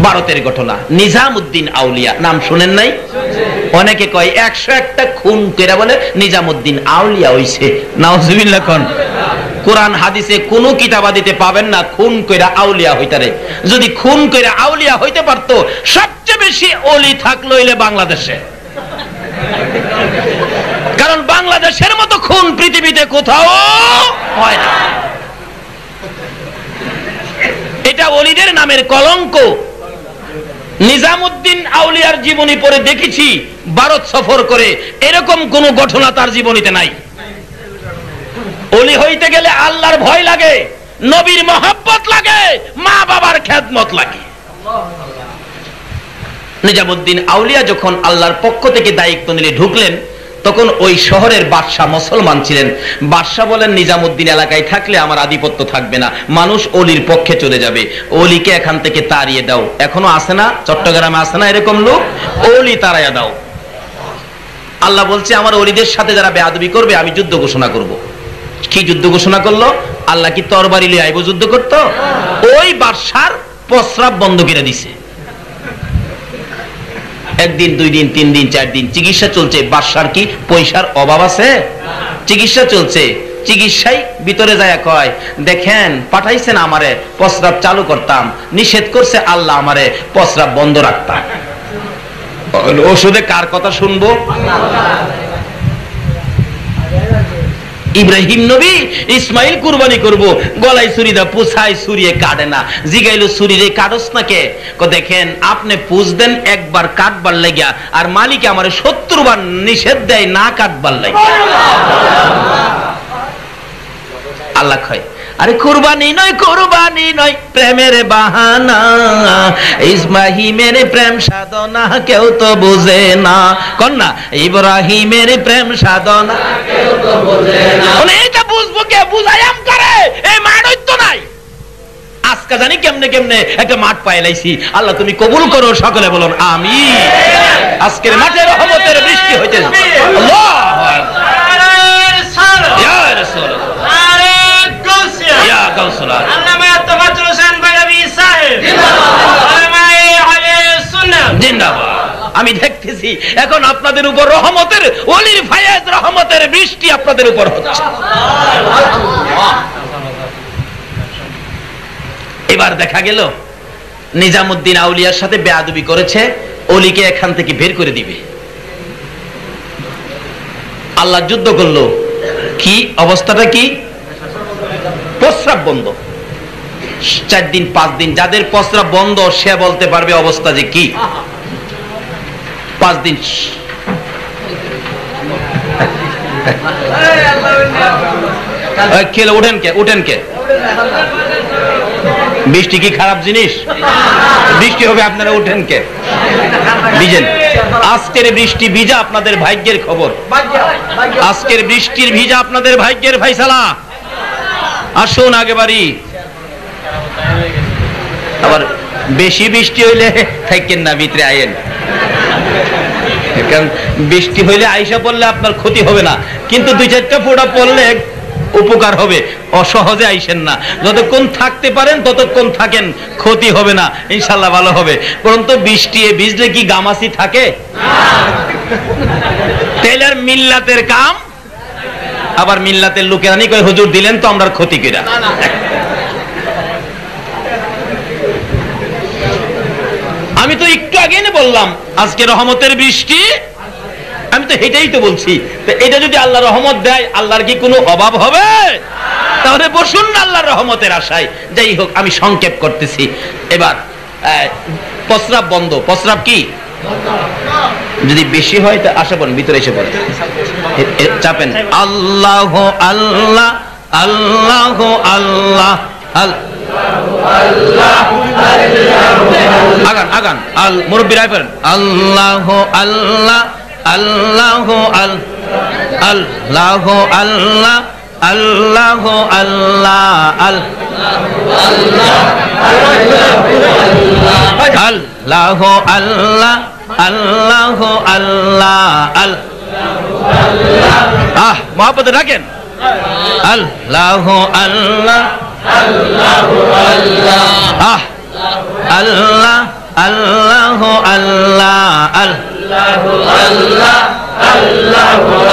ভারতের ঘটনা। নিজামউদ্দিন আউলিয়া নাম শুনেন নাই? অনেকে কয় 101টা খুন করে বলে নিজামউদ্দিন আউলিয়া হইছে। নাউজুবিল্লাহ কোন। কোরআন হাদিসে কোন কিতাবাদিতে পাবেন না খুন কইরা আউলিয়া হইতারে। যদি খুন কইরা আউলিয়া হইতে পারতো, সবচেয়ে বেশি ওলি থাকলো হইলে বাংলাদেশে। কারণ বাংলাদেশের মতো খুন পৃথিবীতে কোথাও হয় না। এটা ওলিদের নামের কলঙ্ক। নিজামউদ্দিন আউলিয়ার জীবনী পড়ে দেখেছি, ভারত সফর করে এরকম কোন ঘটনা তার জীবনীতে নাই। ওলি হইতে গেলে আল্লাহর ভয় লাগে, নবীর মহব্বত লাগে, মা বাবার খেদমত লাগে। নিজামউদ্দিন আউলিয়া যখন আল্লাহর পক্ষ থেকে দায়িত্ব নিয়ে ঢুকলেন, তখন ওই শহরের বাদশাহ মুসলমান ছিলেন। বাদশাহ বলেন, নিজামউদ্দিন এলাকায় থাকলে আমার আধিপত্য থাকবে না, মানুষ ওলির পক্ষে চলে যাবে, ওলিকে এখান থেকে তাড়িয়ে দাও। এখনো আছে না, চট্টগ্রামে আছে না এরকম লোক? ওলি তাড়াইয়া দাও। আল্লাহ বলছে, আমার ওলিদের সাথে যারা বেয়াদবি করবে আমি যুদ্ধ ঘোষণা করব। কি যুদ্ধ ঘোষণা করলো? আল্লাহ কি তরবারি লিয়ে আইব যুদ্ধ করতো? ওই বাদশার প্রস্রাব বন্ধ করে দিছে। একদিন, 2 দিন, 3 দিন, 4 দিন চিকিৎসা চলছে। বাদশার কি পয়সার অভাব আছে? চিকিৎসা চলছে। চিকিৎসায় ভিতরে যায় কয়, দেখেন পাঠাইছেন আমারে প্রস্রাব চালু করতাম, নিষেধ করছে আল্লাহ আমারে প্রস্রাব বন্ধ রাখতাম। ওষুধে কার কথা শুনবো? ইব্রাহিম নবী ইসমাইল কুরবানি করব, গলায় ছুরি দা পুছাই ছুরিয়ে কাটে না। জিগাইলো ছুরিরে কাটস না কে? দেখেন আপনি পুছ দেন একবার কাটবার লাগিয়া, আর মালিক আমারে 70 বার নিষেধ দেয় না কাটবার লাগিয়া। আল্লাহ কয়, আরে কুরবানি নয় প্রেমের বাহানা, ইসমাইলের প্রেম সাধনা কেউ তো বুঝে না। কোন না, ইব্রাহিমের প্রেম সাধনা কেউ তো বুঝে না। এটা বুঝবো কে? বুঝায়াম করে এই মাঠই তো নাই। আজকে জানি কেমনে কেমনে একটা মাঠ পাইলাইছি। আল্লাহ তুমি কবুল করো, সকলে বলুন আমিন। আজকের মাঠে রহমতের বৃষ্টি হইতেছে। আল্লাহু আকবার। ইয়া রাসূলুল্লাহ, আমি দেখতেছি এখন আপনাদের উপর রহমতের ওলির ফায়েজ, রহমতের বৃষ্টি আপনাদের উপর হচ্ছে। এবার দেখা গেল নিজামউদ্দিন আউলিয়ার সাথে বেয়াদবি করেছে, ওলিকে এখান থেকে বের করে দিবে। আল্লাহ যুদ্ধ করলো। কি অবস্থাটা? কি প্রস্রাব বন্ধ। 4 দিন 5 দিন যাদের প্রস্রাব বন্ধ সে বলতে পারবে অবস্থা যে কি। 5 দিন খেলে উঠেন কে? বৃষ্টি কি খারাপ জিনিস? বৃষ্টি হবে আপনারা উঠেন কে? ভিজেন। আজকের বৃষ্টি ভিজা আপনাদের ভাগ্যের খবর। আজকের বৃষ্টির ভিজা আপনাদের ভাগ্যের ফাইসালা। আসুন আগে বাড়ি। আবার বেশি বৃষ্টি হইলে থাকেন না, ভিতরে আইয়েন। কারণ বৃষ্টি হইলে আইসা পড়লে আপনার ক্ষতি হবে না, কিন্তু 2-4টা ফোঁটা পড়লে উপকার হবে। অসহজে আইসেন না, যতক্ষণ থাকতে পারেন ততক্ষণ থাকেন, ক্ষতি হবে না, ইনশাল্লাহ ভালো হবে। পরন্তু বৃষ্টি ভিজলে কি গামাসি থাকে? তেলের মিল্লাতের কাম। আবার মিল্লাতের লোকেরা নি কয় হুজুর দিলেন তো আমরা ক্ষতি কিনা। আমি তো একটু আগে বললাম আজকে রহমতের বৃষ্টি, আমি তো এটাই তো বলছি। তো এটা যদি আল্লাহ রহমত দেয়, আল্লাহর কি কোনো অভাব হবে? তাহলে বসুন না আল্লাহর রহমতের আশায়। যাই হোক, আমি সংক্ষেপ করতেছি। এবার প্রস্রাব বন্ধ। প্রস্রাব কি যদি বেশি হয় তা আশা পড়েন, ভিতরে এসে পড়ে চাপেন। আল্লাহ আল্লাহ আল্লাহ আল্লাহ আগান আগান আল মুরব্বীরা পড়েন। আল্লাহ আল্লাহ আল্লাহ আল্লাহ আল্লাহ আল্লাহ আল্লাহ আল্লাহ আল্লাহ আল্লাহ আল্লাহ আহ মহব্বতে ডাকেন। আল্লাহ আল্লাহ আহ আল্লাহ আল্লাহ আল্লাহ আল্লাহ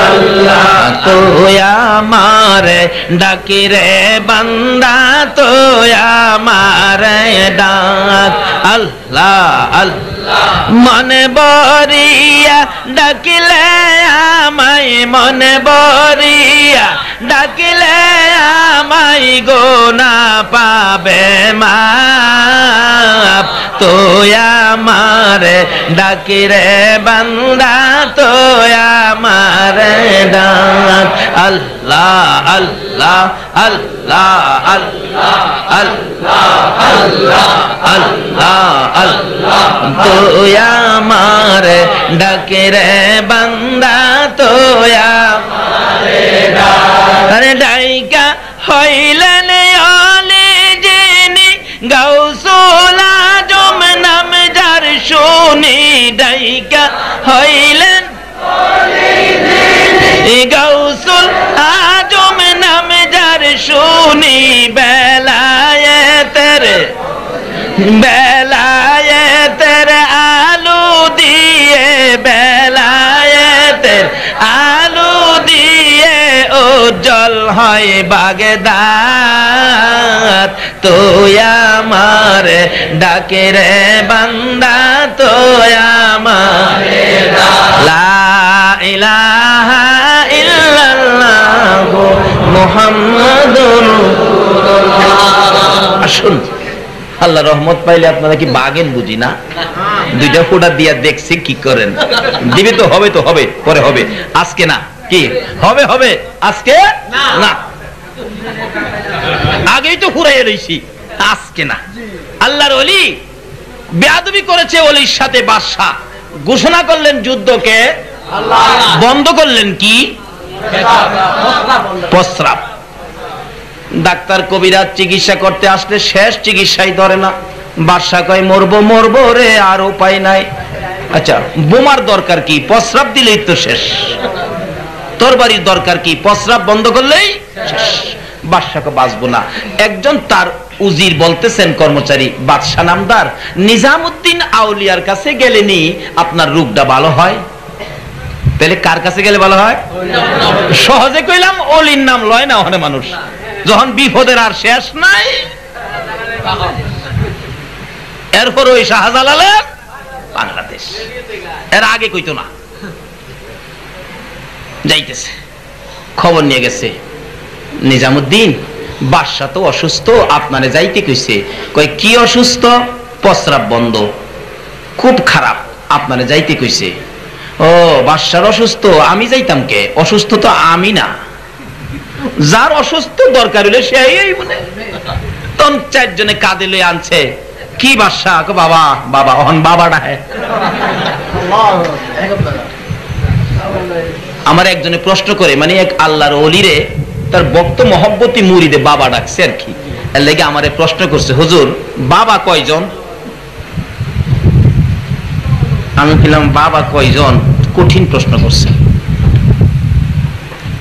আল্লাহ তুই আমারে ডাকি রে বান্দা তুই আমারে ডাক আল্লাহ আল্লাহ মনে বরিয়া ডাকিলে আমায় মনে বরিয়া ডাকিলে আমায় গোনা পাবে মাপ তুই আমারে ডাকি রে বান্দা তুই আমারে ডাক আল্লাহ আল্লাহ আল্লাহ আল্লাহ আল্লাহ আল্লাহ আল্লাহ আল্লাহ তুই আমারে ডাকি রে বান্দা তুই আমারে ডাক আরে ডাইকা হইলেন আলে যিনি গাউসুল আজম নাম যার শুনি ডাইকা হইলেন গাউসুল আজম নাম যার শুনি বেলায়েতের আলু দিয়ে বেলায়েতের আলু দিয়ে উজ্জ্বল হয় বাগদাদ তুই আমারে ডাকে রে বান্দা তুই আমারে লা ইলাহা ইল্লাল্লাহ মুহাম্মাদুর রাসূলুল্লাহ। আসুন, আল্লাহ রহমত পাইলে আপনারা কি বাগেন বুঝি না? দুইটা ফোঁটা দিয়া দেখছি কি করেন। দিবে তো হবে পরে হবে, আজকে না। কি হবে হবে আজকে না, আগেই তো ফুরাইয়া রইছি, আজকে না। আল্লাহর ওলি বেয়াদবি করেছে ওলির সাথে বাদশা, ঘোষণা করলেন যুদ্ধকে, বন্ধ করলেন কি প্রস্রাব। ডাক্তার কবিরাজ চিকিৎসা করতে আসলে শেষ চিকিৎসাই ধরে না। বাদশা কয় মরবো রে, আর উপায় নাই। আচ্ছা, বোমার দরকার কি? প্রস্রাব দিলেই তো শেষ। তরবারির দরকার কি? প্রস্রাব বন্ধ করলেই শেষ। বাদশাকে বাঁচবো না। একজন তার উজির বলতেছেন, কর্মচারী বাদশা নামদার, নিজামুদ্দিন আউলিয়ার কাছে গেলেনি আপনার রোগটা ভালো হয়। তাহলে কার কাছে গেলে ভালো হয়? সহজে কইলাম, অলির নাম লয় না ওখানে মানুষ, যখন বিপদের আর শেষ নাই। এরপর ওই শাহজালালের বাংলাদেশ, এর আগে কইতো না। যাইতেছে, খবর নিয়ে গেছে, নিজামুদ্দিন বাদশা তো অসুস্থ, আপনারে যাইতে কইছে। কই কি অসুস্থ? প্রস্রাব বন্ধ, খুব খারাপ, আপনারে যাইতে কইছে। ও বাদশার অসুস্থ, আমি যাইতাম কে? অসুস্থ তো আমি না, যার অসুস্থ দরকার হলে সেই মনে। তখন চারজনে কাঁদে লয়ে আনছে। কি বাদশা? বাবা বাবা, অহন বাবা ডাহে। আমার একজনে প্রশ্ন করে, মানে এক আল্লাহর ওলিরে তার ভক্ত মহব্বতী মুরিদে বাবা ডাকছে আর কি। এর লাগি আমারে প্রশ্ন করছে, হুজুর বাবা কয়জন? আমি বললাম বাবা কয়জন? কঠিন প্রশ্ন করছে।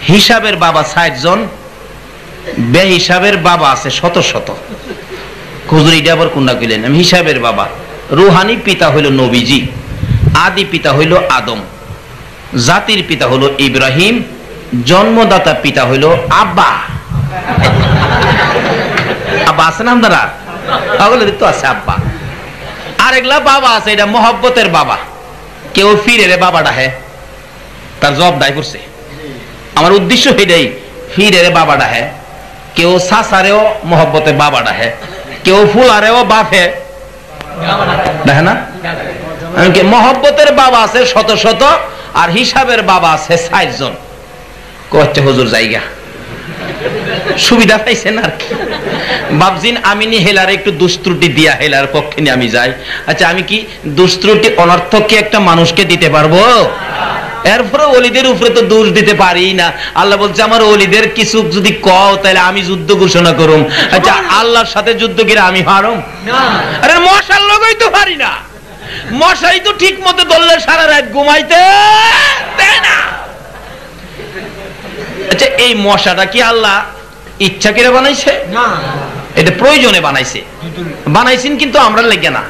হিসাবের বাবা 60 জন, বে হিসাবের বাবা আছে শত শত। হুজুর এটা আবার কোনটা কইলেন? আমি হিসাবের বাবা, রুহানি পিতা হইল নবীজি, আদি পিতা হইল আদম, জাতির পিতা হলো ইব্রাহিম, জন্মদাতা পিতা হইল আব্বা। আব্বা আছে নাম দ্বারা তাহলে তো আছে আব্বা। আরেকলা বাবা আছে, এটা মহব্বতের বাবা। কেউ ফিরে রে বাবা ডাহে, তার জব দায় করছে। আমার উদ্দেশ্য এটাই, ফিরে রে বাবা ডাহে। কেউ সাসারেও মহব্বতে বাবা ডাহে, কেউ ফুলারেও বাপে দেখে না। মহব্বতের বাবা আছে শত শত, আর হিসাবের বাবা আছে 60 জন। কচ্ছে হুজুর জায়গা সুবিধা পাইছেন আর কি। বাবজিন আমি নি হেলার একটু দুষ্ত্রুটি দিয়া হেলার পক্ষে নিয়ে আমি যাই। আচ্ছা, আমি কি দুষ্ত্রুটি অনর্থক কি একটা মানুষকে দিতে পারবো? এরপরে ওলিদের উপরে তো দোষ দিতে পারি না। আল্লাহ বলছে আমার ওলিদের কিছু যদি কও তাহলে আমি যুদ্ধ ঘোষণা করুম। আচ্ছা, আল্লাহর সাথে যুদ্ধ করে আমি হারম? আরে মশার লগই তো পারি না, মশাই তো ঠিক মতো ধরলে সারা রাত ঘুমাইতে দেয় না। আচ্ছা, এই মশাটা কি আল্লাহ ইচ্ছা করে বানাইছে? না, এটা প্রয়োজনে বানাইছে। বানাইছেন কিন্তু আমরা লেগে না।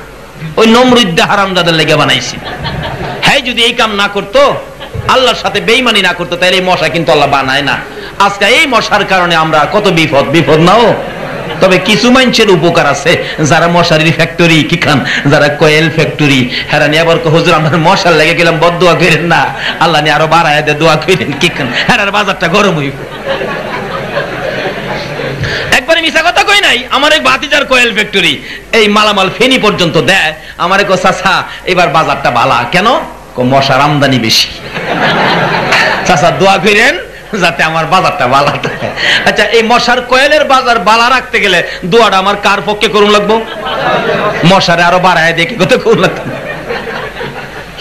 ওই নমরুদ্দা হারামজাদার লেগে বানাইছি। হ্যাঁ যদি এই কাম না করতো, আল্লাহর সাথে বেঈমানি না করতো, তাহলে এই মশা কিন্তু আল্লাহ বানায় না। আজকে এই মশার কারণে আমরা কত বিপদ নাও। তবে কিছু মানুষের উপকার আছে, যারা মশারির ফ্যাক্টরি কি খান, যারা কয়েল ফ্যাক্টরি, হেরা নিয়ে আবার হুজুর আমরা মশার লেগে গেলাম, বদদোয়া করেন না, আল্লাহ নিয়ে আরো বাড়ায় দে, দোয়া করেন কি খান, হেরার বাজারটা গরম হইব। একবারে মিশা কথা কই নাই, আমার এক ভাতিজার কয়েল ফ্যাক্টরি, এই মালামাল ফেনী পর্যন্ত দেয়। আমারে কো চাচা এবার বাজারটা বালা কেন? মশার আমদানি বেশি। চাচা দোয়া করেন যাতে আমার বাজারটা বালা থাকে। আচ্ছা এই মশার কয়েলের বাজার বালা রাখতে গেলে দোয়াটা আমার কার পক্ষে করুন লাগবো? মশারে আরো বাড়ায় দেখে কত করুন লাগবে।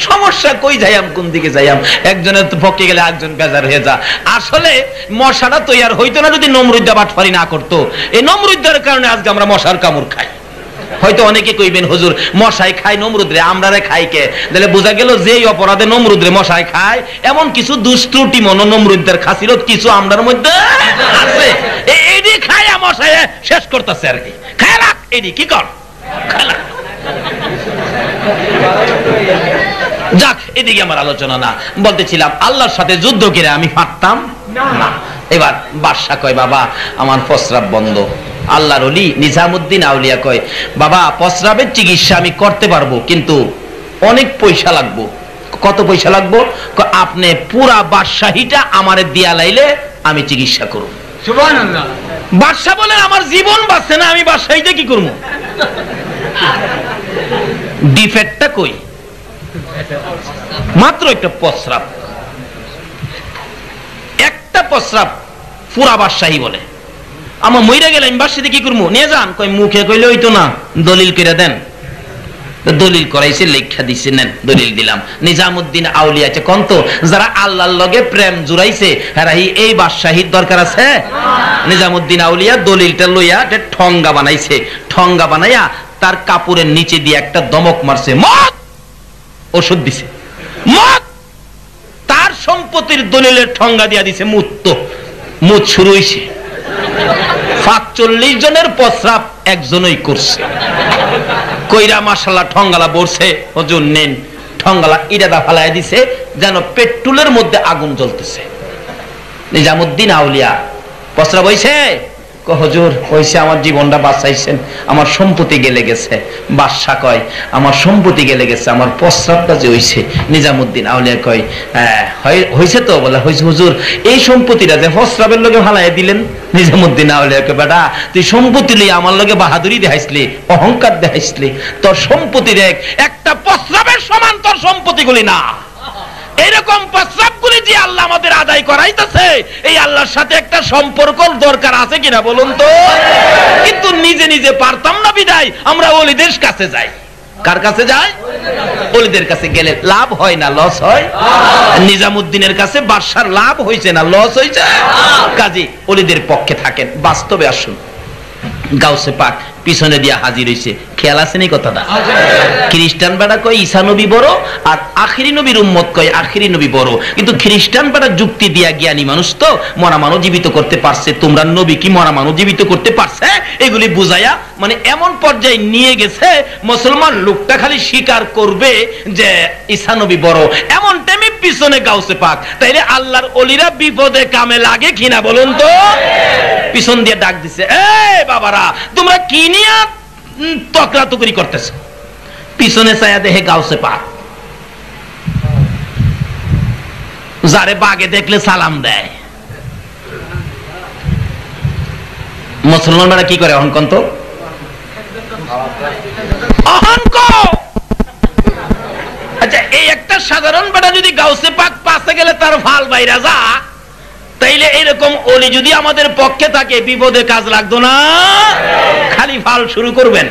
সমস্যা কই যাইয়াম, কোন দিকে যাইয়াম, একজনের পক্ষে গেলে একজন বেজার হয়ে যা। আসলে মশাটা তৈয়ার হইতো না যদি নমরুদ্দা বাটফারি না করতো। এই নমরুদ্দার কারণে আজকে আমরা মশার কামড় খাই। হয়তো অনেকে কইবেন হুজুর মশাই খায় নমরুদরে, আমরারে খাই কে? তাহলে বোঝা গেল যেই অপরাধে নমরুদরে মশাই খায়, এমন কিছু দুষ্ট্রুটি মন নমরুদ্দের খাসিরত কিছু আমরার মধ্যে আছে। এডি খায়া মশাই শেষ করতেছে আর কি। খায় রাখ এডি কি কর, খালা। যাক এদিকে আমার আলোচনা না, বলতেছিলাম আল্লাহর সাথে যুদ্ধ করে আমি পারতাম না। এবার বাদশা কয় বাবা আমার প্রস্রাব বন্ধ। আল্লাহর ওলি নিজামুদ্দিন আউলিয়া কয় বাবা প্রস্রাবের চিকিৎসা আমি করতে পারবো, কিন্তু অনেক পয়সা লাগবো। কত পয়সা লাগবো? আপনি পুরা বাদশাহীটা আমারে দিয়া লাইলে আমি চিকিৎসা করব। সুবহানাল্লাহ। বাদশা বলেন আমার জীবন বাঁচছে না, আমি বাদশাহীটা কি করবো? ডিফেক্টটা কই? মাত্র একটা প্রস্রাব, একটা প্রস্রাব পুরা বাদশাহী বলে। আমার মইরা গেলে আমি বাদশাহীতে কি করবো? নিয়ে যান। কই মুখে কইলে হইতো না, দলিল করে দেন। দলিল করাইছে, লেখা দিছে, নেন দলিল দিলাম। নিজামুদ্দিন আউলিয়া আছে কন্ত যারা আল্লাহর লগে প্রেম জুড়াইছে, এই বাদশাহীর দরকার আছে? নিজামুদ্দিন আউলিয়া দলিলটা লইয়া ঠঙ্গা বানাইছে। ঠঙ্গা বানাইয়া তার কাপড়ের নিচে দিয়ে একটা দমক মারছে, মত ওষুধ দিছে, মত। তার সম্পত্তির দলিলের ঠঙ্গা দিয়া দিছে মুত। মুত শুরু হইছে। ৪৫ জনের প্রস্রাব একজনই করছে। কইরা মাশাআল্লাহ ঠঙ্গালা বলছে, হুজুর নেন। ঠঙ্গালা ইরাদা ফালাই দিছে যেন পেট্রোলের মধ্যে আগুন জ্বলতেছে। নিজামুদ্দিন আউলিয়া প্রস্রাব হইছে? হুজুর হইছে, আমার জীবনটা বাঁচাইছেন, আমার সম্পত্তি গেলে গেছে। বাদশা কয় আমার সম্পত্তি গেলে গেছে, আমার প্রস্রাবটা যে হইছে। নিজামুদ্দিন আউলিয়া কয় হইছে তো? বলে হইছে হুজুর। এই সম্পত্তিটা যে প্রস্রাবের লগে ফালাই দিলেন। নিজামুদ্দিন আউলিয়া কয় বেটা তুই সম্পত্তি লই আমার লগে বাহাদুরি দেখাইছলি, অহংকার দেখাইছলি। তোর সম্পত্তি দেখ, একটা প্রস্রাবের সমান তোর সম্পত্তিগুলি না। এরকম প্রস্রাবগুলি যে আল্লাহ আমাদের আদায় করাইতেছে, এই আল্লাহর সাথে একটা সম্পর্ক দরকার আছে কিনা বলুন তো? কিন্তু নিজে নিজে পারতাম না বিদায় আমরা ওলিদের কাছে যাই। কার কাছে যাই? ওলিদের কাছে গেলে লাভ হয় না লস হয়? নিজামুদ্দিনের কাছে বাদশার লাভ হইছে না লস হইছে? কাজী ওলিদের পক্ষে থাকেন। বাস্তবে আসুন, গাউসে পাক পিছনে দিয়া হাজির হইছে। খেয়াল আছে নি কথাটা? খ্রিস্টান বেড়া কয় ঈসা নবী বড়, আর আখিরি নবীর উম্মত কয় আখিরি নবী বড়। কিন্তু খ্রিস্টান বেড়া যুক্তি দিয়া জ্ঞানী মানুষ তো, মরা মানুষ জীবিত করতে পারছে, তোমরা নবী কি মরা মানুষ জীবিত করতে পারছে? এগুলি বুঝাইয়া মানে এমন পর্যায়ে নিয়ে গেছে মুসলমান লোকটা খালি স্বীকার করবে যে ঈসা নবী বড়। এমন টাইমে পিছনে গাউসে পাক। তাইলে আল্লাহর ওলিরা বিপদে কামে লাগে কিনা বলুন তো? পিছন দিয়ে ডাক দিছে, এই বাবারা তোমরা কি নিয়ে তকরাতকরি করতেছ? পিছনে চায়া দেখে গাউসে পাক। যারে বাগে দেখলে সালাম দেয়। মুসলমানরা কি করে অহংকন? তো অহংক। আচ্ছা এই একটা সাধারণ বেটা যদি গাউসে পাক পাশে গেলে তার ফাল বাইরা যা, তাইলে এরকম ওলি যদি আমাদের পক্ষে থাকে বিপদে কাজ লাগতো না, খালি ফাল শুরু করবেন।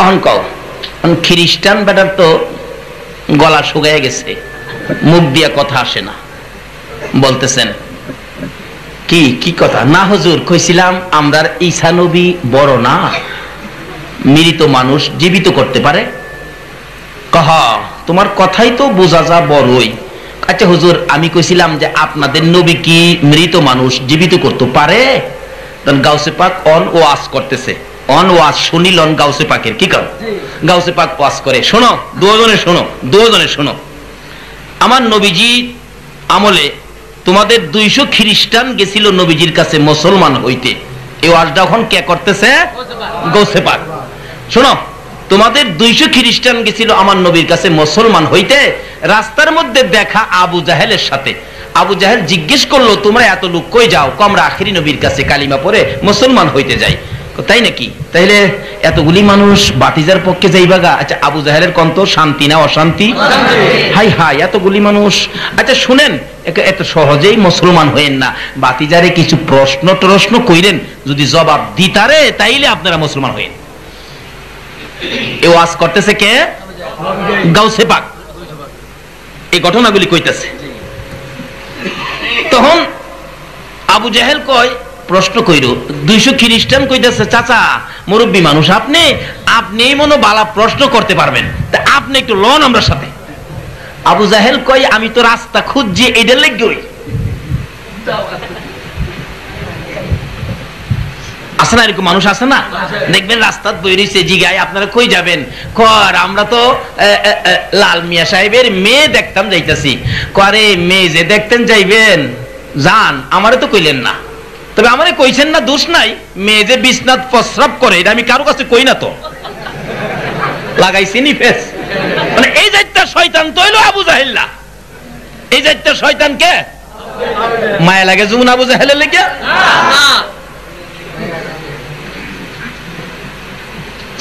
অহংক। খ্রিস্টান বেটার তো গলা শুকায় গেছে, মুখ দিয়া কথা আসে না। বলতেছেন কি কি কথা? না হুজুর কইছিলাম আমরা ঈসা নবী বড় না, মৃত মানুষ জীবিত করতে পারে। কহ তোমার কথাই তো বোঝা যা বড়ই। আচ্ছা হুজুর আমি কইছিলাম যে আপনাদের নবী কি মৃত মানুষ জীবিত করতে পারে? গাউসে পাক অন ওয়াজ করতেছে, অন ওয়াজ শুনিলন গাউসে পাকের, কি কর গাউসে পাক ওয়াজ করে, শোনো দুজনে শোনো। আমার নবীজি আমলে তোমাদের 200 খ্রিস্টান গেছিল নবীজির কাছে মুসলমান হইতে। এই ওয়াজটা এখন কে করতেছে? গাউসে পাক। শোনো, তোমাদের 200 খ্রিস্টান গেছিল আমার নবীর কাছে মুসলমান হইতে। রাস্তার মধ্যে দেখা আবু জাহেলের সাথে। আবু জাহেল জিজ্ঞেস করলো, তোমরা এত লোক কই যাও? আমরা আখিরি নবীর কাছে কালিমা পড়ে মুসলমান হইতে যাই। তাই নাকি? তাইলে এতগুলি মানুষ বাতিজার পক্ষে যাইবা গা? আচ্ছা, আবু জাহেলের কন্ত শান্তি না অশান্তি? হাই হাই, এতগুলি মানুষ। আচ্ছা শুনেন, এত সহজেই মুসলমান হইেন না, বাতিজারে কিছু প্রশ্ন কইরেন, যদি জবাব দিতারে তাইলে আপনারা মুসলমান হইেন। এ ওয়াজ করতেছে কে? গাউসে পাক। এই ঘটনাগুলি কইতেছে। তখন আবু জাহেল কয়, প্রশ্ন কইরো, 200 খ্রিস্টান কইতেছে, চাচা মুরব্বী মানুষ আপনি মনে বালা প্রশ্ন করতে পারবেন, তা আপনি একটু লন আমরা সাথে। আবু জাহেল কয়, আমি তো রাস্তা খুঁজছি, এইটার লেগে আছে না, এরকম মানুষ আছে না? দেখবেন রাস্তাত বই রইছে, জিগায় আপনারা কই যাবেন? কর আমরা তো লাল মিয়া সাহেবের মেয়ে দেখতাম যাইতাছি। করে মেয়ে যে দেখতেন যাইবেন, যান, আমারে তো কইলেন না। তবে আমারে কইছেন না, দোষ নাই। মেয়ে যে বিছনাত প্রস্রাব করে, এটা আমি কারো কাছে কই না তো, লাগাইছি নি ফেস। মানে এই যাইতা শয়তান তো হইলো আবু জাহেল না। এই যাইতা শয়তান কে? মায়া লাগে যুন আবু জাহেলের লেগে?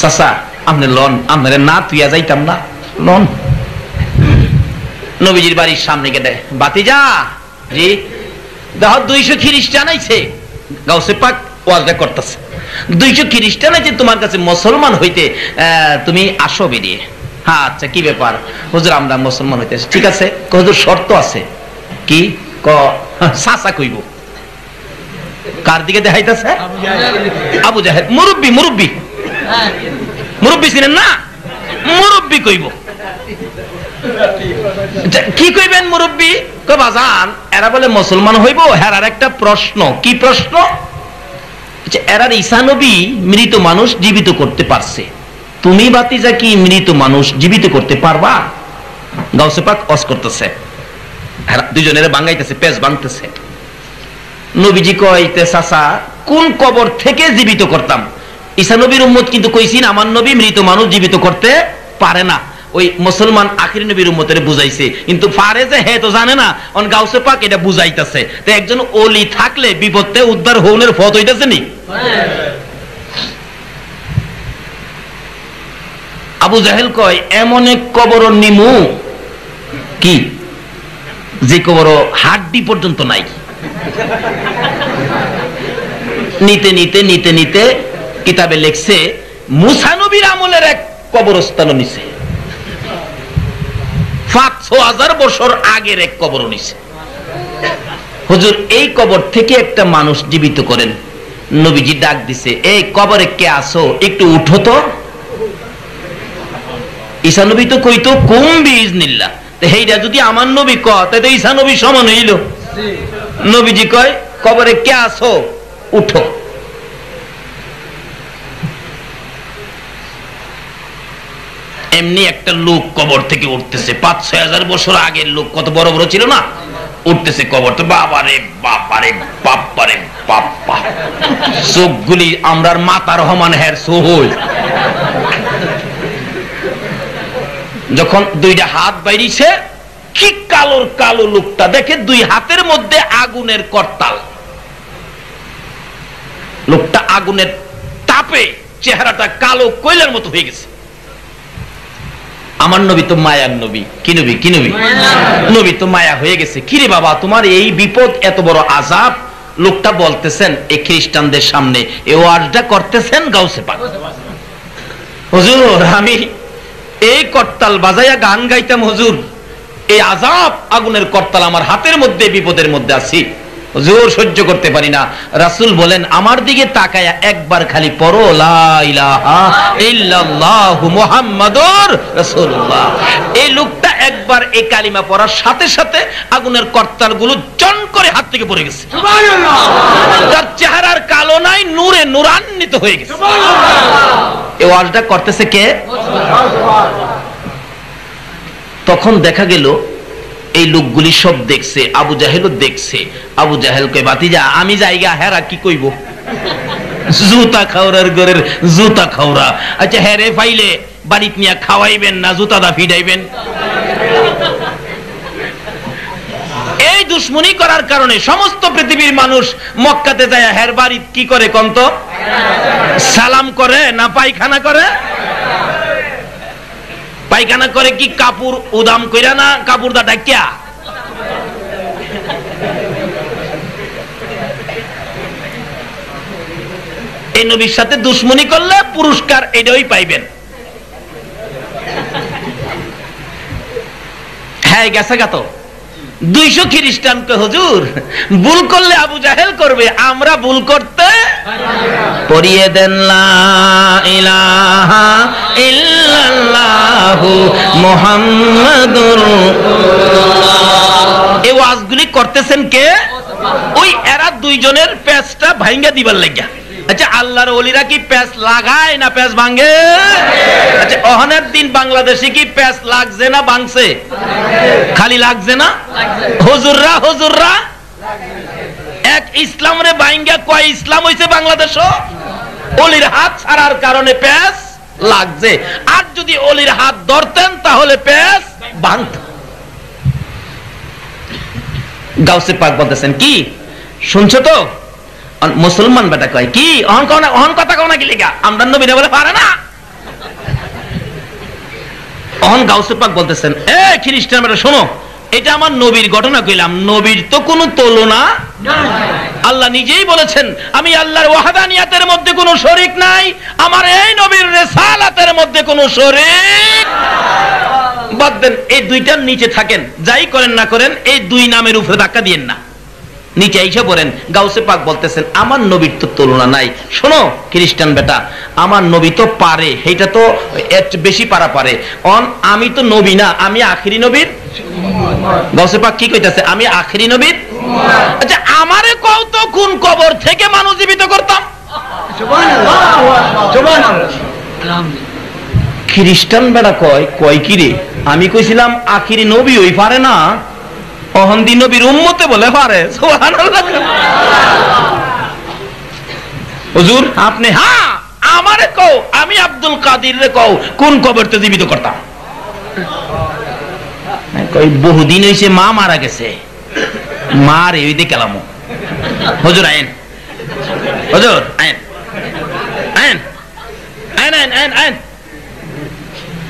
চাচা আপনি লন, আপনারে না তুইয়া যাইতাম না, লন। নবীজির বাড়ির সামনে গেলে, বাতিজা জি দেখো 200 খ্রিস্টান আইছে। গাউসে পাক ওয়াজটা করতেছে, 200 খ্রিস্টান আইছে তোমার কাছে মুসলমান হইতে, তুমি আসো বেরিয়ে। হ্যাঁ আচ্ছা, কি ব্যাপার? হুজুর আমরা মুসলমান হইতে। ঠিক আছে, হুজুর শর্ত আছে। কি? ক চাচা কইব। কার দিকে দেখাইতেছে? আবু জাহেল। মুরব্বী ছিলেন না, মুরব্বী কইব। কি কইবেন মুরব্বী? বাজান এরা বলে মুসলমান হইব, হেরার একটা প্রশ্ন। কি প্রশ্ন? এরার ঈসা নবী মৃত মানুষ জীবিত করতে পারছে, তুমি বাতিজা কি মৃত মানুষ জীবিত করতে পারবা? গাউসে পাক ওয়াজ করতেছে, দুজনের বাঙ্গাইতেছে, পেজ ভাঙতেছে। নবীজি কইতে, চাচা কোন কবর থেকে জীবিত করতাম? ঈসা নবীর উম্মত কিন্তু কইছিন আমার নবী মৃত মানুষ জীবিত করতে পারে না। ওই মুসলমান আখির নবীর উম্মতের বুঝাইছে, কিন্তু পারে যে হে তো জানে না। অন গাউসে পাক এটা বুঝাইতেছে। তো একজন ওলি থাকলে বিপদে উদ্ধার হওয়ার পথ হইতাছে নি? আবু জাহেল কয়, এমন এক কবর নিমু কি যে কবর হাড্ডি পর্যন্ত নাই। নিতে নিতে নিতে নিতে কিতাবে লেখছে, মুসা নবীর আমলের এক কবরস্থান নিছে, ৫-৬০০০ বছর আগের এক কবর নিছে। হুজুর এই কবর থেকে একটা মানুষ জীবিত করেন। নবীজি ডাক দিছে, এই কবরে কে আসো, একটু উঠো তো। ঈসা নবী তো কইতো কুম বিইজনিল্লাহ, এইটা যদি আমার নবী কয় তাই তো ঈসা নবী সমান হইল। নবীজি কয়, কবরে কে আসো, উঠো। এমনি একটা লোক কবর থেকে উঠতেছে, ৫-৬০০০ বছর আগের লোক, কত বড় বড় ছিল না, উঠতেছে কবর। তো বাবারে বাপারে বাপারে বাপ্পা, চোখগুলি আমরার মাতা রহমান হের সোহল। যখন দুইটা হাত বাইরিছে, কি কালোর কালো লোকটা দেখে, 2 হাতের মধ্যে আগুনের করতাল। লোকটা আগুনের তাপে চেহারাটা কালো কয়লার মতো হয়ে গেছে। আমার নবী তো মায়ার নবী। কি নবী? কি নবী? নবী তো মায়া হয়ে গেছে। কিরে বাবা, তোমার এই বিপদ, এত বড় আযাব। লোকটা বলতেছেন এই খ্রিস্টানদের সামনে, এই ওয়াজটা করতেছেন গাউসে পাক। হুজুর আমি এই করতাল বাজাইয়া গান গাইতাম, হুজুর এই আযাব আগুনের করতাল আমার হাতের মধ্যে, বিপদের মধ্যে আছি, হুজুর সহ্য করতে পারি না। রাসূল বলেন, আমার দিকে তাকায়া একবার খালি পড়ো লা ইলাহা ইল্লাল্লাহু মুহাম্মাদুর রাসূলুল্লাহ। এই লোকটা একবার এই কালিমা পড়ার সাথে সাথে আগুনের কর্তালগুলো জন করে হাত থেকে পড়ে গেছে। সুবহানাল্লাহ। তার চেহারার কালো নাই, নূরে নূরান্বিত হয়ে গেছে। সুবহানাল্লাহ। এই ওয়াজটা করতেছে কে? তখন দেখা গেল এই লোকগুলি সব দেখছে, আবু জাহেলও দেখছে। আবু জাহেল কই, বাতিজা আমি জায়গা হেরা কি কইব, জুতা খাওয়ার ঘরের জুতা খাওয়া। আচ্ছা হেরে ফাইলে বাড়িতে নিয়ে খাওয়াইবেন না জুতা দা ফিডাইবেন? এই দুশ্মনী করার কারণে সমস্ত পৃথিবীর মানুষ মক্কাতে যায় হের বাড়িতে কি করে কন্ত? সালাম করে না পায়খানা করে? পায়খানা করে কি কাপড় উদাম কইরা না কাপড় দা ডাকিয়া? এই নবীর সাথে দুশ্মনী করলে পুরস্কার এটাই পাইবেন। হ্যাঁ গেছে গা তো 200 খ্রিস্টানকে হুজুর ভুল করলে আবু জাহেল করবে, আমরা ভুল করতে পড়িয়ে দেন লা ইলাহা ইল্লাল্লাহু মুহাম্মাদুর রাসূলুল্লাহ। এই ওয়াজগুলি করতেছেন কে? ওই এরা দুইজনের প্যাচটা ভাঙ্গা দিবার লাগিয়া। আচ্ছা আল্লাহর ওলিরা কি প্যাচ লাগায় না প্যাচ ভাঙে? আচ্ছা অহনের দিন বাংলাদেশে কি প্যাচ লাগছে না ভাঙছে? খালি লাগছে না, হুজুররা হুজুররা এক ইসলাম রে ভাঙ্গা কয় ইসলাম হইছে বাংলাদেশ? ওলির হাত ছাড়ার কারণে প্যাচ লাগছে। আর যদি ওলির হাত ধরতেন তাহলে প্যাচ ভাঙত। গাউসে পাক বলতেছেন কি শুনছো তো? মুসলমান বেটা কয় কি অহন কথা কও না কি লিগা? আমরা নবীরা বলে পারে না। অহন গাউসে পাক বলতেছেন এ খ্রিস্টান বেটা শোনো, এটা আমার নবীর ঘটনা কইলাম, নবীর তো কোনো তুলনা নাই। আল্লাহ নিজেই বলেছেন আমি আল্লাহর ওয়াহদানিয়াতের মধ্যে কোনো শরীক নাই, আমার এই নবীর রিসালাতের মধ্যে কোনো শরীক। বাদ দেন, এই দুইটার নিচে থাকেন, যাই করেন না করেন এই দুই নামের উপরে ধাক্কা দিয়েন না, নিচে এসে পড়েন। গাউসে পাক বলতেছেন আমার নবীর তো তুলনা নাই। শোনো খ্রিস্টান বেটা, আমার নবী তো পারে, এটা তো একটু বেশি পারা পারে। আমি তো নবী না, আমি আখিরি নবীর। গাউসে পাক কি কইতাছে? আমি আখিরি নবীর। আচ্ছা আমারে কও তো কোন কবর থেকে মানুষ জীবিত করতাম? সুবহানাল্লাহ সুবহানাল্লাহ। খ্রিস্টান বেটা কয় কি রে? আমি কইছিলাম আখিরি নবী ওই পারে না, অহন্দি নবীর উম্মতে বলে পারে। সুবহানাল্লাহ। হুজুর আপনি হ্যাঁ আমারে কও, আমি আব্দুল কাদির রে কও কোন কবরতে জীবিত করতাম? কই বহুদিন হইছে মা মারা গেছে, মা রে ওই দেখালাম। হুজুর আইন, হুজুর আইন আইন আইন আইন আইন আইন।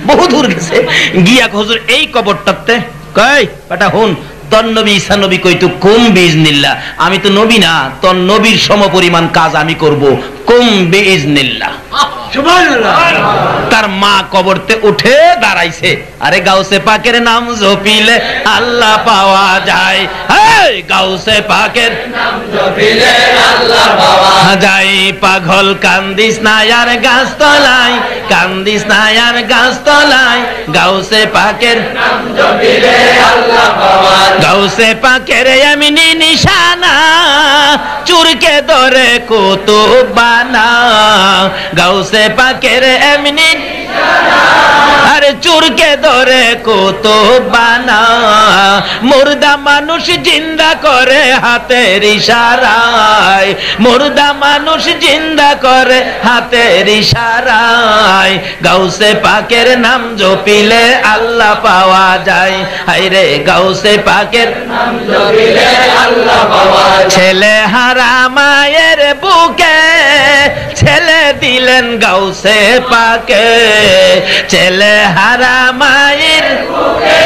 বহু দূর গেছে গিয়া হুজুর এই কবরটাতে কই বেটা হুন তোর নবী ঈসা নবী কইতো কুম বিইজনিল্লাহ, আমি তো নবী না, তোর নবীর সমপরিমাণ কাজ আমি করব, কুম বিইজনিল্লাহ। সুবহানাল্লাহ। তার মা কবরতে উঠে দাঁড়াইছে। আরে গাউসে পাকের নাম জপিলে আল্লাহ পাওয়া যায়, এই গাউসে পাকের নাম জপিলে আল্লাহ পাওয়া যায়। পাগল কান্দিস না আর গাছ তলায়, কান্দিস না আর গাছ তলায়, গাউসে পাকের নাম জপিলে আল্লাহ পাওয়া যায়। গাউসে পাকের এমনি নিশানা চুরকে ধরে কুতুব বানা, গাউসে পাকের এমনি আরে চুরকে ধরে কুতুব বানা, মুর্দা মানুষ জিন্দা করে হাতের ইশারায়, মুর্দা মানুষ জিন্দা করে হাতের ইশারায়। গাউসে পাকের নাম জপিলে আল্লাহ পাওয়া যায়, হায়রে গাউসে পাকের নাম জপিলে আল্লাহ পাওয়া যায়। ছেলে হারা মায়ের বুকে ছেলে দিলেন গাউসে পাকে, ছেলে হারা মায়ের বুকে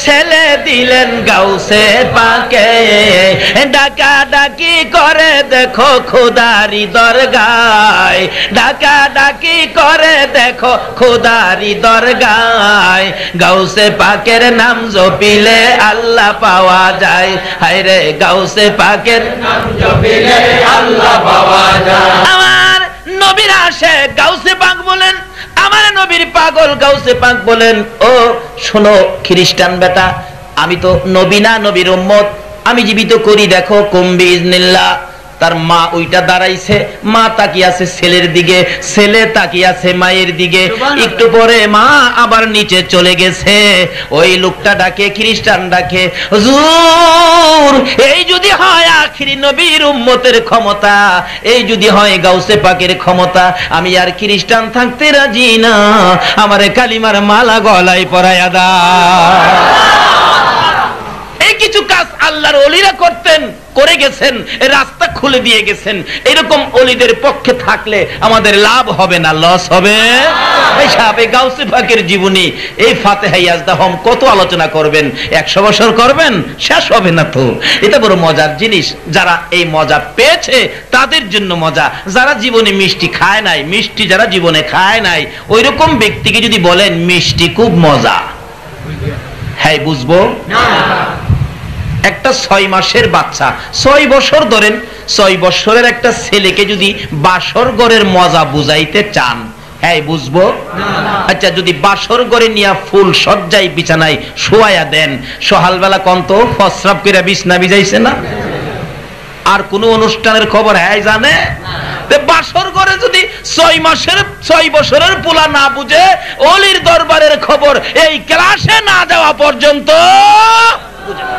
ছেলে দিলেন গাউসে পাকে। ডাকা ডাকি করে দেখো খোদারি দরগায়, ডাকা ডাকি করে দেখো খোদারি দরগায়। গাউসে পাকের নাম জপিলে আল্লাহ পাওয়া যায়, হায়রে গাউসে পাকের নাম জপিলে আল্লাহ পাওয়া যায়। আমার নবীর আশিক গাউসে পাক বলেন, আমার নবীর পাগল গাউসে পাক বলেন ও শোনো খ্রিস্টান বেটা, আমি তো নবী না, নবীর উম্মত, আমি জীবিত করি দেখো কুম্বি ইজনিল্লাহ। তার মা ওইটা দাঁড়াইছে, মা তাকিয়ে আছে ছেলের দিকে, ছেলে তাকিয়ে আছে মায়ের দিকে। একটু পরে মা আবার নিচে চলে গেছে। ওই লোকটা ডাকে, খ্রিস্টান ডাকে, হুজুর এই যদি হয় আখিরি নবীর উম্মতের ক্ষমতা, এই যদি হয় গাউসে পাকের ক্ষমতা, আমি আর খ্রিস্টান থাকতে রাজি না, আমারে কালিমার মালা গলায় পরায়া দাও। এই কিছু কাজ আল্লাহর ওলিরা করতেন, করে গেছেন, রাস্তা খুলে দিয়ে গেছেন। এরকম ওলিদের পক্ষে থাকলে আমাদের লাভ হবে না, লস হবে। এই সাহাবে গাউসে পাকের জীবনী, এই ফাতিহা ইয়াজদাহম কত আলোচনা করবেন, 100 বছর করবেন, শেষ হবে না তো। এটা বড় মজার জিনিস। যারা এই মজা পেয়েছে তাদের জন্য মজা। যারা জীবনে মিষ্টি খায় নাই, মিষ্টি যারা জীবনে খায় নাই, ওইরকম ব্যক্তিকে যদি বলেন মিষ্টি খুব মজা, হ্যাঁ বুঝবো না। একটা 6 মাসের বাচ্চা, 6 বছর ধরেন, 6 বছরের একটা ছেলেকে যদি বাসর ঘরের মজা বুঝাইতে চান, হ্যাঁ বুঝবো না। আচ্ছা যদি বাসর ঘরে নিয়ে ফুল সজ্জায় বিছানায় শোয়ায়া দেন, সকালবেলা কন্ত ফসরাব করে বিছনা ভিজাইছে না? আর কোন অনুষ্ঠানের খবর হ্যাঁ জানে? বাসর ঘরে যদি 6 মাসের 6 বছরের পোলা না বুঝে, ওলির দরবারের খবর এই ক্লাসে না যাওয়া পর্যন্ত বুঝে না।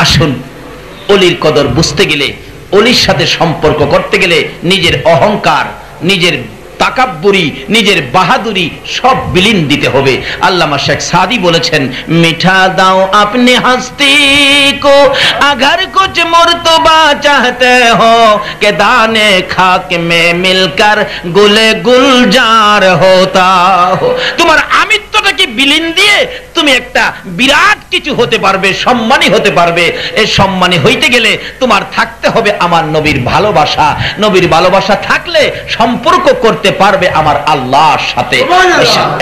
আসুন, অলির কদর বুঝতে গেলে, অলির সাথে সম্পর্ক করতে গেলে নিজের অহংকার, নিজের তাকাব্বুরি, নিজের বাহাদুরি সব বিলীন দিতে হবে। আল্লামা শেখ সাদি বলেছেন, মিঠা দাও আপনি হস্তি কো अगर कुछ मर्तबा चाहते हो के दाने खाक में मिलकर गुले गुलजार होता हो। তোমার আমিত্বটাকে বিলীন দিয়ে তুমি একটা বিরাট কিছু হতে পারবে, সম্মানী হতে পারবে। এই সম্মানী হইতে গেলে তোমার থাকতে হবে আমার নবীর ভালোবাসা। নবীর ভালোবাসা থাকলে সম্পর্ক করতে পারবে আমার আল্লাহর সাথে।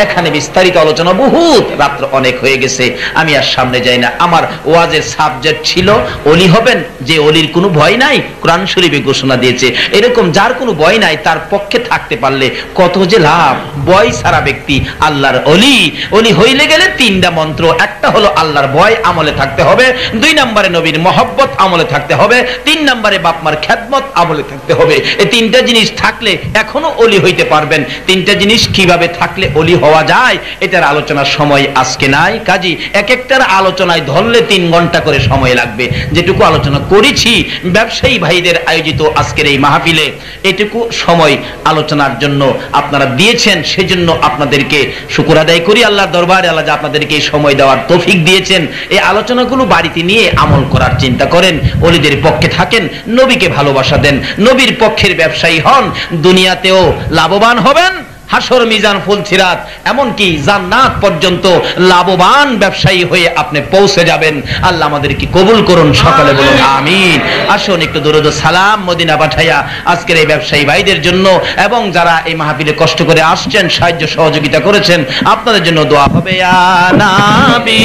এখানে বিস্তারিত আলোচনা বহুত, রাত্র অনেক হয়ে গেছে, আমি আর সামনে যাই না। আমার ওয়াজের সাবজেক্ট ছিল ওলি হবেন যে ওলির কোনো ভয় নাই, কোরআন শরীফে ঘোষণা দিয়েছে। এরকম যার কোনো ভয় নাই তার পক্ষে থাকতে পারলে কত যে লাভ। ভয় ছাড়া ব্যক্তি আল্লাহর ওলি। ওলি হইলে গেলে 3টা মন্ত্র, একটা হলো আল্লাহর ভয় আমলে থাকতে হবে, 2 নম্বরে নবীর মহব্বত আমলে থাকতে হবে, 3 নম্বরে বাপ মার খেদমত আমলে থাকতে হবে। এই 3টা জিনিস থাকলে এখনো ওলি হইতে পারবেন। 3টা জিনিস কিভাবে থাকলে ওলি হওয়া যায় এটার আলোচনার সময় আজকে নাই। কাজী এক একটার আলোচনায় ধরলে 3 ঘন্টা করে সময় লাগবে। যেটুকু আলোচনা করেছি ব্যবসায়ী ভাইদের আয়োজিত আজকের এই মাহফিলে, এটুকু সময় আলোচনার জন্য আপনারা দিয়েছেন, সেজন্য আপনাদেরকে শুকর আদায় করি আল্লাহর দরবারে। আল্লাহ যে আপনাদেরকে এই সময় দেওয়ার তৌফিক দিয়েছেন, এই আলোচনাগুলো বাড়িতে নিয়ে আমল করার চিন্তা করেন, ওলিদের পক্ষে থাকেন, নবীকে ভালোবাসা দেন, নবীর পক্ষের ব্যবসায়ী হন, দুনিয়াতেও লাভবান হবেন, হাসর মিজান ফুলছিরাত এমনকি জান্নাত পর্যন্ত লাভবান ব্যবসায়ী হয়ে আপনি পৌঁছে যাবেন। আল্লাহ আমাদেরকে কবুল করুন, সকালে বলুন আমিন। আসুন একটু দরুদ ও সালাম মদিনা পাঠাইয়া আজকের এই ব্যবসায়ী ভাইদের জন্য এবং যারা এই মাহফিলে কষ্ট করে আসছেন, সাহায্য সহযোগিতা করেছেন, আপনাদের জন্য দোয়া হবে। ইয়া নবী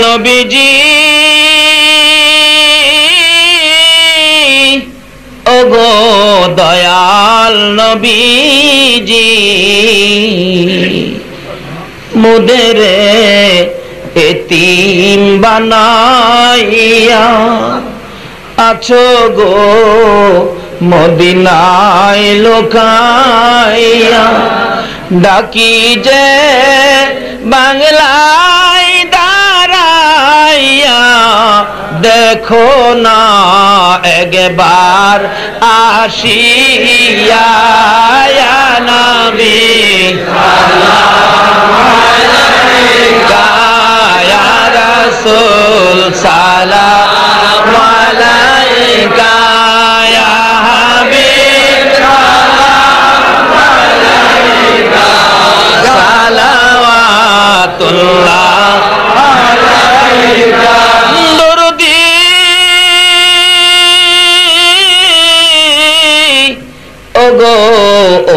নবীজি ওগো দয়াল নবীজি, মুদেরে এতিম বানাইয়া আছো গো মদিনায় লোকাইয়া, ডাকি যে বাংলায় দাঁড়াইয়া দেখো না একবার আসিয়া। ইয়া নবী সালাম আলাইকা, ইয়া রাসূল সালাম আলাইকা, ইয়া হাবিব সালাম আলাইকা, সালাওয়াতুল্লাহ আলাইকা। দরুদি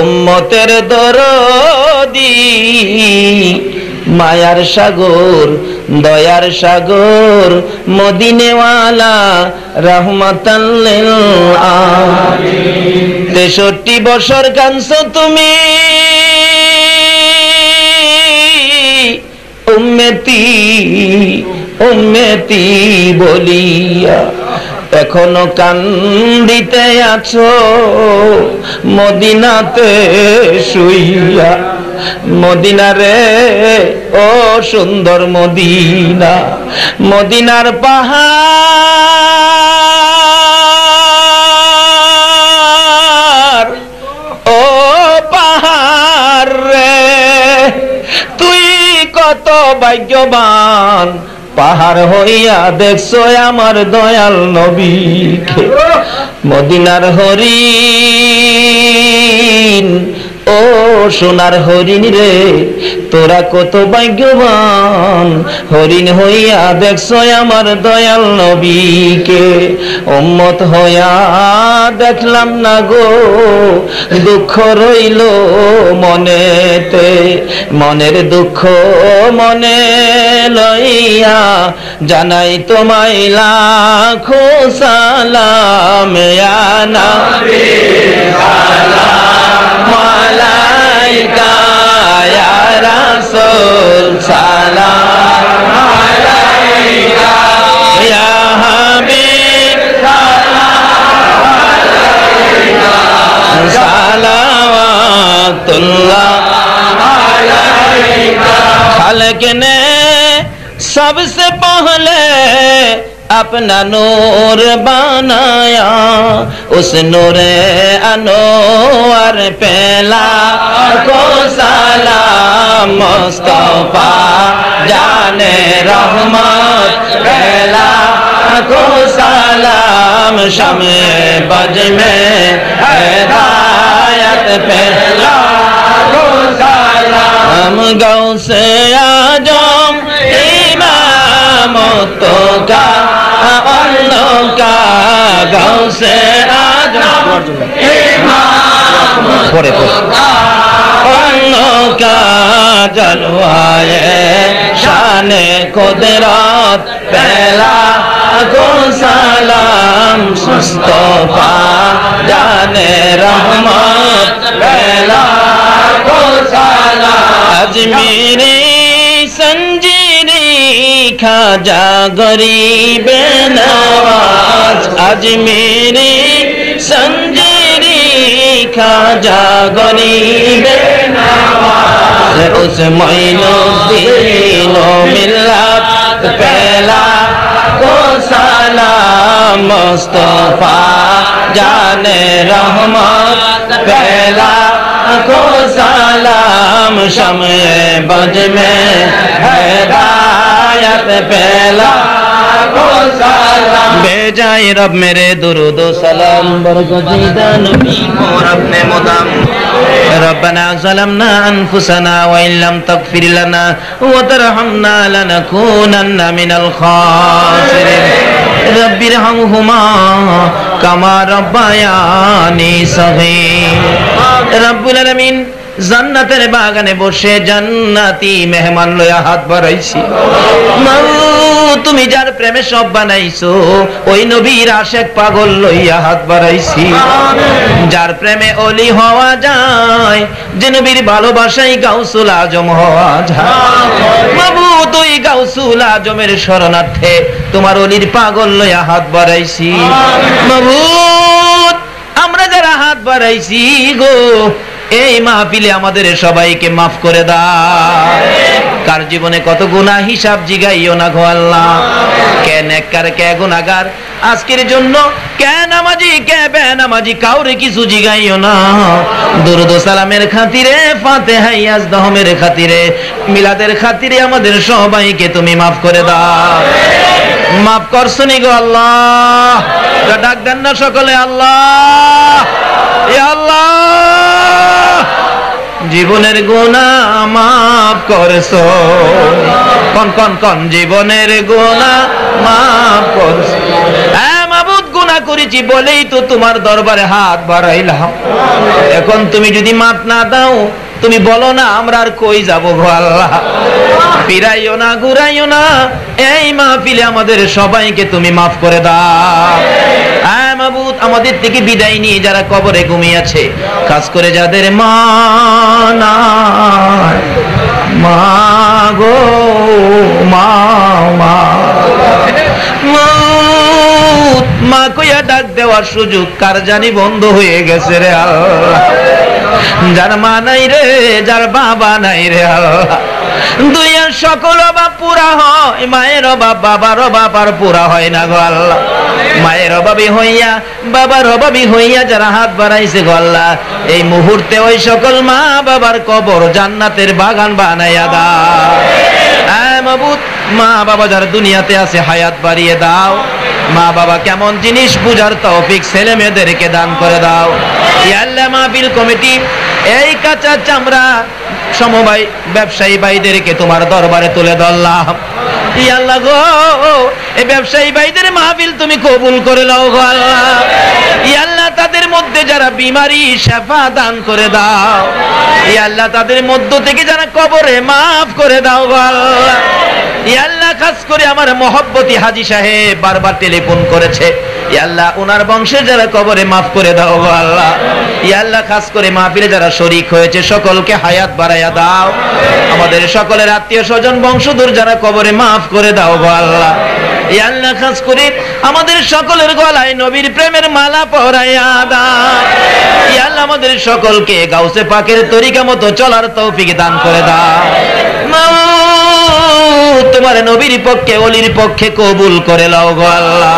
উম্মতের দরদি মায়ার সাগর দয়ার সাগর মদিনেওয়ালা রহমাতাল লিল আলামিন 63 বছর কাঁদছো তুমি উম্মতি উম্মতি বলিয়া এখনো কান্দিতে আছো মদিনাতে শুইয়া মদিনা রে ও সুন্দর মদিনা মদিনার পাহাড় ও পাহাড় রে তুই কত ভাগ্যবান পাহাড় হইয়া দেখছো আমার দয়াল নবীকে মদিনার হরিণ ও সোনার হরিণ রে তোরা কত ভাগ্যবান হরিণ হইয়া দেখছো আমার দয়াল নবীকে উম্মত হইয়া দেখলাম না গো দুঃখ রইল মনেতে মনের দুঃখ মনে লইয়া জানাই তোমায় লাখো সালাম ইয়া নবী সালাম আলাইকা ইয়া রাসূল সালাম আলাইকা ইয়া হাবিব সালাম আলাইকা সালাওয়াতুল্লাহ আলাইকা খালক ने सबसे पहले अपना नूर बनाया उस नूरे अनवर पहला को सलाम मुस्तफा जाने रहमत पहला को सलाम शमे बज में हिदायत पहला को सलाम गौसे आजम इमामतो का का गौसे आजम इमामतो का जलवाए शाने कुदरत पहला को सलाम मुस्तफा जाने रहमत पहला को सलाम अजमेरी संजीरी खाजा गरीब नवाज अजमेरी संजीरी खाजा गरीब नवाज उस मोइनुद्दीन मिल्लत पहला को सलाम मुस्तफा जाने रहमत पहला को सलाम शमे बज में हिदायत पहला को सलाम बेजाए रब मेरे दुरूद व सलाम बरगज़ीदा नबी और अपने मुदाम रब्बना ज़लमना अनफुसना व इन लम तग़फिर लना व तरहमना लनकूनन्ना मिनल खासिरीन रब्बिरहमहुमा कमा रब्बायानी सगीर रब्बुल आलामीन জান্নাতের বাগানে বসে জান্নাতি মেহমান লয়া হাত বাড়াইছি তুমি যার প্রেমে সব বানাইছো ওই নবীর আশিক পাগল লইয়া হাত বাড়াইছি যার প্রেমে ওলি হওয়া যায় যে নবীর ভালোবাসায় গাউসুল আজম হওয়া যায় মাবুদ ওই গাউসুল আজমের শরণার্থে তোমার ওলির পাগল লইয়া হাত বাড়াইছি মাবুদ আমরা যারা হাত বাড়াইছি গো এই মাহফিলে আমাদের সবাইকে maaf করে দাও কার জীবনে কত গুনাহ হিসাব জিগাইও না গো আল্লাহ কে নেককার কে গুনাহগার আজকের জন্য কে নামাজি কে বেনামাজি কাউরে কিছু জিগাইও না দরুদ ও সালামের খাতিরে ফাতিহা ইয়াজদাহমের খাতিরে মিলাদের খাতিরে আমাদের সবাইকে তুমি maaf করে দাও maaf করছনি গো আল্লাহ ডাক দেন না সকলে আল্লাহ ইয়া আল্লাহ জীবনের গুনাহ maaf করছো কোন জীবনের গুনাহ maaf করছো এ মাবুদ গুনাহ গুনাহ করেছি বলেই তো তোমার দরবারে হাত বাড়াইলাম। এখন তুমি যদি মাফ না দাও, তুমি বলো না আমরা আর কই যাব গো আল্লাহ। ফিরাইও না, ঘুরাইও না, এই মাহফিলে আমাদের সবাইকে তুমি মাফ করে দাও। আয় মাবুদ, আমাদের থেকে বিদায় নিয়ে যারা কবরে ঘুমিয়ে আছে, খাস করে যাদের মা নাই, মা গো মা, মা মা কইয়া ডাক দেওয়ার সুযোগ কার জানি বন্ধ হয়ে গেছে রে আল্লাহ। যার মা নাই রে, যার বাবা নাই রে আল্লাহ, দুইয়ের সকল অভাব পুরা হয়, মায়ের অভাব বাবার অভাব আর পুরা হয় না গো আল্লাহ। মায়ের অভাবী হইয়া, বাবার অভাবী হইয়া যারা হাত বাড়াইছে গো আল্লাহ, এই মুহূর্তে ওই সকল মা বাবার কবর জান্নাতের বাগান বানাইয়া দাও। আয় মাবুদ, মা বাবা যারা দুনিয়াতে আছে হায়াত বাড়িয়ে দাও। মা বাবা কেমন জিনিস বুঝার তৌফিক ছেলে মেয়েদেরকে দান করে দাও। ইয়া আল্লাহ, মাহফিল কমিটি এই কাঁচা চামড়া সমবায় ব্যবসায়ী ভাইদেরকে তোমার দরবারে তুলে ধরলাম। ইয়া আল্লাহ গো, এই ব্যবসায়ী ভাইদের মাহফিল তুমি কবুল করে নাও গো আল্লাহ। ইয়া আল্লাহ, তাদের মধ্যে যারা বিমারি শিফা দান করে দাও। ইয়া আল্লাহ, তাদের মধ্য থেকে যারা কবরে মাফ করে দাও গো আল্লাহ। ইয়া আল্লাহ, খাস করে আমার মহব্বতী হাজী সাহেব বারবার টেলিফোন করেছে, ইয়া আল্লাহ ওনার বংশে যারা কবরে মাফ করে দাও গো আল্লাহ। ইয়া আল্লাহ, খাস করে মাহফিলে যারা শরীক হয়েছে সকলকে হায়াত বাড়াইয়া দাও। আমাদের সকলের আত্মীয় স্বজন বংশধর যারা কবরে মাফ করে দাও গো আল্লাহ। ইয়া আল্লাহ, খাস করে আমাদের সকলের গলায় নবীর প্রেমের মালা পরাইয়া দাও। ইয়া আল্লাহ, আমাদের সকলকে গাউসে পাকের তরিকা মতো চলার তৌফিক দান করে দাও। তোমার নবীর পক্ষে ওলির পক্ষে কবুল করে নাও গো আল্লাহ।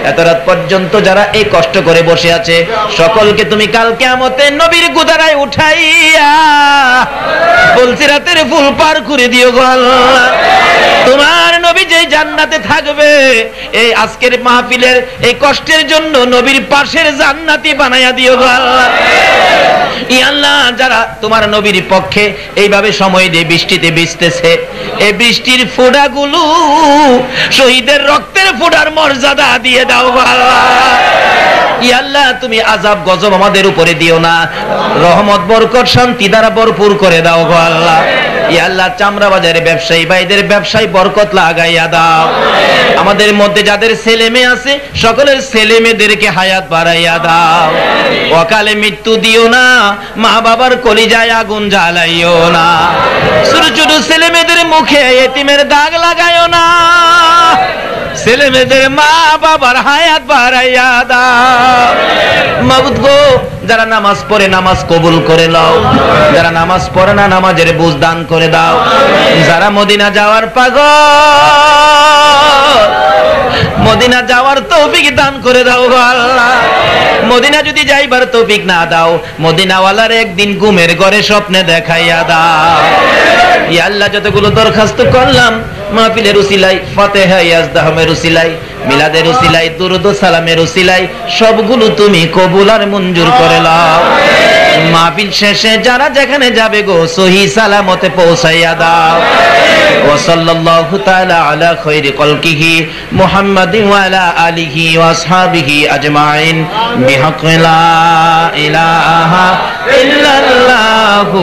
এত রাত পর্যন্ত যারা এই কষ্ট করে বসে আছে সকলকে তুমি কাল কিয়ামতে নবীর গুদারায় উঠাইয়া বলছি রাতের ফুল পার করে দিও গো আল্লাহ। তোমার নবী যে জান্নাতে থাকবে, এই আজকের মাহফিলের এই কষ্টের জন্য নবীর পাশের জান্নাতি বানাইয়া দিও গো আল্লাহ। ইয়া আল্লাহ, যারা তোমার নবীর পক্ষে এইভাবে সময় দিয়ে বৃষ্টিতে ভিজতেছে, এই বৃষ্টির ফোঁটাগুলো শহীদের রক্তের ফোঁটার মর্যাদা দিয়ে দাও গো আল্লাহ। ইয়া আল্লাহ, তুমি আযাব গজব আমাদের উপরে দিও না, রহমত বরকত শান্তি দ্বারা ভরপুর করে দাও গো আল্লাহ। ইয়া আল্লাহ, চামড়া বাজারে ব্যবসায়ী ভাইদের ব্যবসায় বরকত লাগাইয়া দাও। আমাদের মধ্যে যাদের ছেলে মেয়ে আছে সকলের ছেলে মেয়েদেরকে হায়াত বাড়াইয়া দাও। অকালে মৃত্যু দিও না, মা বাবার কলিজায় আগুন জ্বালাইও না, ছোট ছোট ছেলে মেয়েদের মুখে এতিমের দাগ লাগাইও না। ছেলে মেয়েদের মা বাবার হায়াত বাড়াইয়া দাও। মাবুদ গো, যারা নামাজ পড়ে নামাজ কবুল করে নাও, যারা নামাজ পড়ে না নামাজের বুঝ দান করে দাও। যারা মদিনা যাওয়ার পাগল, মদিনা যাওয়ার তৌফিক দান করে দাও গো আল্লাহ। মদিনা যদি যাইবার তৌফিক না দাও, মদিনাওয়ালার একদিন ঘুমের ঘরে স্বপ্নে দেখাইয়া দাও। ইয়া আল্লাহ, যতগুলো দরখাস্ত করলাম মাহফিলের উসিলায়, ফাতিহা ইয়াজদাহমের উসিলায়, মিলাদের উসিলায়, দুরূদ ও সালামের উসিলায় সবগুলো তুমি কবুল আর মঞ্জুর করে নাও। মাহফিল শেষে যারা যেখানে যাবে গো সহি সালামতে পৌঁছাইয়া দাও। ওয়া সাল্লাল্লাহু তাআলা আলা খায়রি খালকিহি মুহাম্মাদিন ওয়া আলা আলিহি ওয়া আসহাবিহি আজমাইন বিহাক্কি লা ইলাহা ইল্লাল্লাহু।